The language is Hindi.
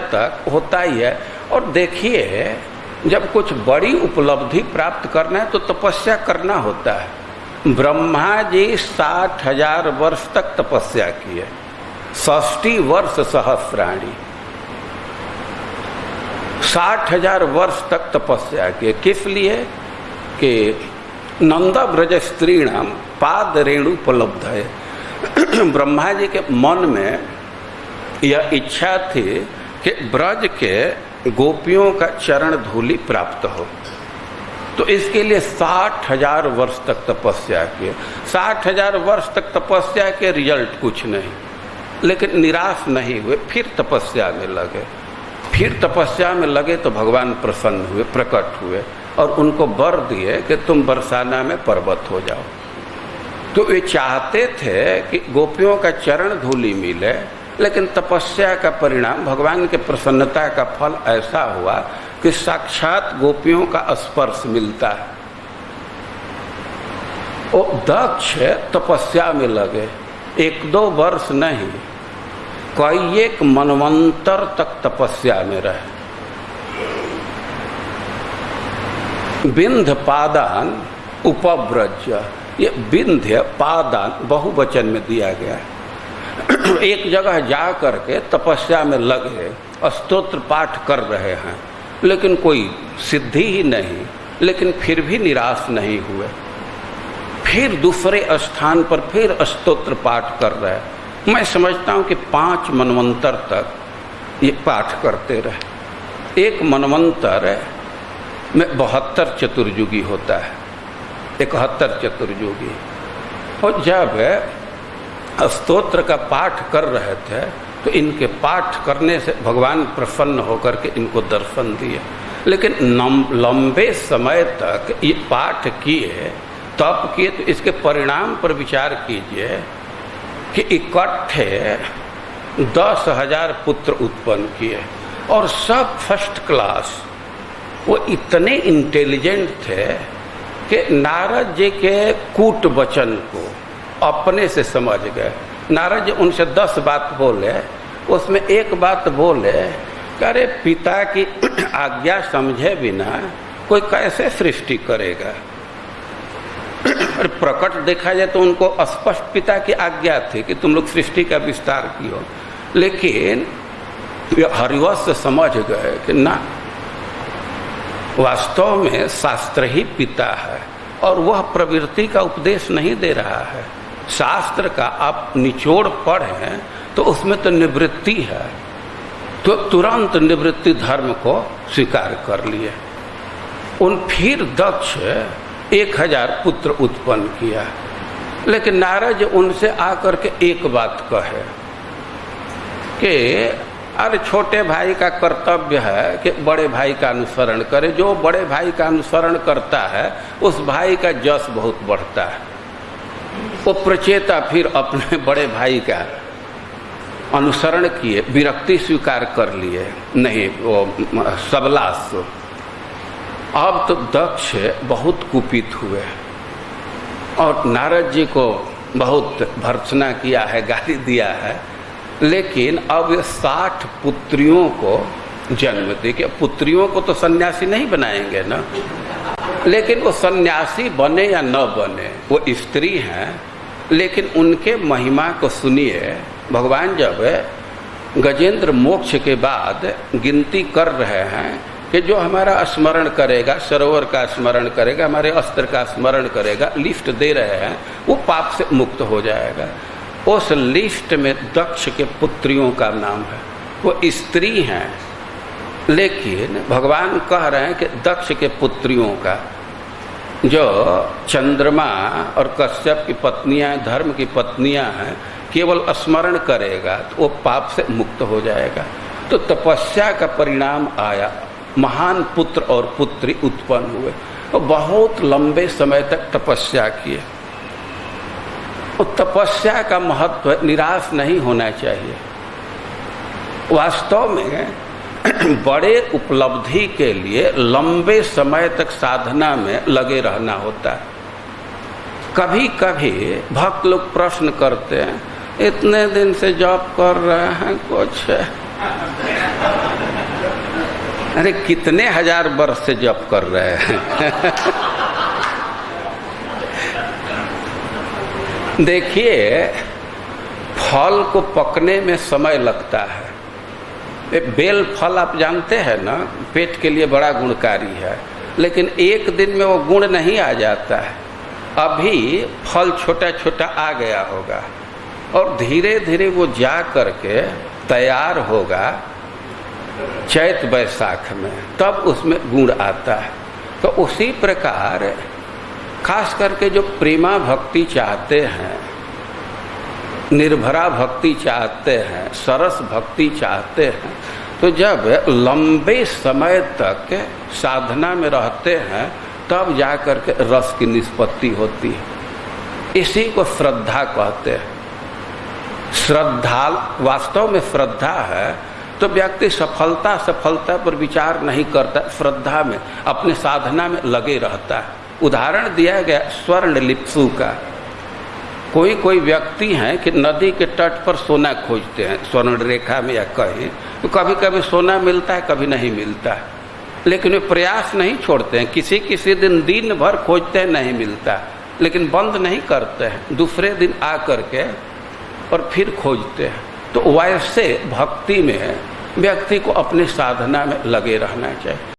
तक होता ही है। और देखिए, जब कुछ बड़ी उपलब्धि प्राप्त करना है तो तपस्या करना होता है। ब्रह्मा जी 60,000 वर्ष तक तपस्या किए, 60 वर्ष सहस्राणी, 60,000 वर्ष तक तपस्या किए। किस लिए? कि नंद ब्रज स्त्रीणाम पाद रेणुपलब्ध है। ब्रह्मा जी के मन में यह इच्छा थी कि ब्रज के गोपियों का चरण धूलि प्राप्त हो, तो इसके लिए 60,000 वर्ष तक तपस्या किए। 60,000 वर्ष तक तपस्या के रिजल्ट कुछ नहीं, लेकिन निराश नहीं हुए, फिर तपस्या में लगे। फिर तपस्या में लगे तो भगवान प्रसन्न हुए, प्रकट हुए और उनको वर दिए कि तुम बरसाना में पर्वत हो जाओ। तो वे चाहते थे कि गोपियों का चरण धूलि मिले, लेकिन तपस्या का परिणाम, भगवान के प्रसन्नता का फल ऐसा हुआ कि साक्षात गोपियों का स्पर्श मिलता है। वो दक्ष तपस्या में लगे, 1-2 वर्ष नहीं, कई एक मनवंतर तक तपस्या में रहे। विंध्य पादान उपव्रज, ये विंध्य पादान बहुवचन में दिया गया है। एक जगह जा करके तपस्या में लगे, स्तोत्र पाठ कर रहे हैं, लेकिन कोई सिद्धि ही नहीं, लेकिन फिर भी निराश नहीं हुए। फिर दूसरे स्थान पर फिर स्तोत्र पाठ कर रहे हैं। मैं समझता हूँ कि 5 मनवंतर तक ये पाठ करते रहे। एक मनवंतर में 72 चतुर्युगी होता है, 71 चतुर्युगी। और जब स्तोत्र का पाठ कर रहे थे तो इनके पाठ करने से भगवान प्रसन्न होकर के इनको दर्शन दिए। लेकिन लंबे समय तक ये पाठ किए, तप किए, तो इसके परिणाम पर विचार कीजिए कि इकट्ठे 10,000 पुत्र उत्पन्न किए और सब फर्स्ट क्लास। वो इतने इंटेलिजेंट थे कि नारद जी के कूट वचन को अपने से समझ गए। नारद जी उनसे 10 बात बोले, उसमें एक बात बोले कि अरे पिता की आज्ञा समझे बिना कोई कैसे सृष्टि करेगा। और प्रकट देखा जाए तो उनको स्पष्ट पिता की आज्ञा थी कि तुम लोग सृष्टि का विस्तार कियो, लेकिन हरिवंश समझ गए कि ना, वास्तव में शास्त्र ही पिता है और वह प्रवृत्ति का उपदेश नहीं दे रहा है। शास्त्र का आप निचोड़ पढ़ें तो उसमें तो निवृत्ति है, तो तुरंत निवृत्ति धर्म को स्वीकार कर लिए। उन फिर दक्ष 1,000 पुत्र उत्पन्न किया, लेकिन नारद उनसे आकर के एक बात कहे कि अरे छोटे भाई का कर्तव्य है कि बड़े भाई का अनुसरण करे। जो बड़े भाई का अनुसरण करता है उस भाई का यश बहुत बढ़ता है। वो प्रचेता फिर अपने बड़े भाई का अनुसरण किए, विरक्ति स्वीकार कर लिए, नहीं वो सबलास। अब तो दक्ष बहुत कुपित हुए और नारद जी को बहुत भर्त्सना किया है, गाली दिया है, लेकिन अब 60 पुत्रियों को जन्म दे के, पुत्रियों को तो सन्यासी नहीं बनाएंगे ना, लेकिन वो सन्यासी बने या न बने, वो स्त्री हैं, लेकिन उनके महिमा को सुनिए। भगवान जब गजेंद्र मोक्ष के बाद गिनती कर रहे हैं कि जो हमारा स्मरण करेगा, सरोवर का स्मरण करेगा, हमारे अस्त्र का स्मरण करेगा, लिस्ट दे रहे हैं, वो पाप से मुक्त हो जाएगा। उस लिस्ट में दक्ष के पुत्रियों का नाम है, वो स्त्री हैं, लेकिन भगवान कह रहे हैं कि दक्ष के पुत्रियों का, जो चंद्रमा और कश्यप की पत्नियां, धर्म की पत्नियां हैं, केवल स्मरण करेगा तो वो पाप से मुक्त हो जाएगा। तो तपस्या का परिणाम आया, महान पुत्र और पुत्री उत्पन्न हुए और बहुत लंबे समय तक तपस्या किए। और तपस्या का महत्व निराश नहीं होना चाहिए। वास्तव में बड़े उपलब्धि के लिए लंबे समय तक साधना में लगे रहना होता है। कभी कभी भक्त लोग प्रश्न करते हैं, इतने दिन से जॉब कर रहे हैं, कुछ अरे कितने हजार वर्ष से जप कर रहे हैं। देखिए, फल को पकने में समय लगता है। बेल फल आप जानते हैं ना, पेट के लिए बड़ा गुणकारी है, लेकिन एक दिन में वो गुण नहीं आ जाता है। अभी फल छोटा छोटा आ गया होगा और धीरे धीरे वो जा करके तैयार होगा चैत वैशाख में, तब उसमें गुण आता है। तो उसी प्रकार खास करके जो प्रेमा भक्ति चाहते हैं, निर्भरा भक्ति चाहते हैं, सरस भक्ति चाहते हैं, तो जब लंबे समय तक साधना में रहते हैं तब जाकर के रस की निष्पत्ति होती है। इसी को श्रद्धा कहते हैं। श्रद्धा वास्तव में श्रद्धा है तो व्यक्ति सफलता पर विचार नहीं करता, श्रद्धा में अपने साधना में लगे रहता है। उदाहरण दिया गया स्वर्ण लिप्सु का। कोई व्यक्ति हैं कि नदी के तट पर सोना खोजते हैं, स्वर्ण रेखा में या कहीं, तो कभी कभी सोना मिलता है, कभी नहीं मिलता है, लेकिन वे प्रयास नहीं छोड़ते हैं। किसी दिन भर खोजते हैं, नहीं मिलता, लेकिन बंद नहीं करते हैं, दूसरे दिन आ करके और फिर खोजते हैं। तो वैसे भक्ति में व्यक्ति को अपनी साधना में लगे रहना चाहिए।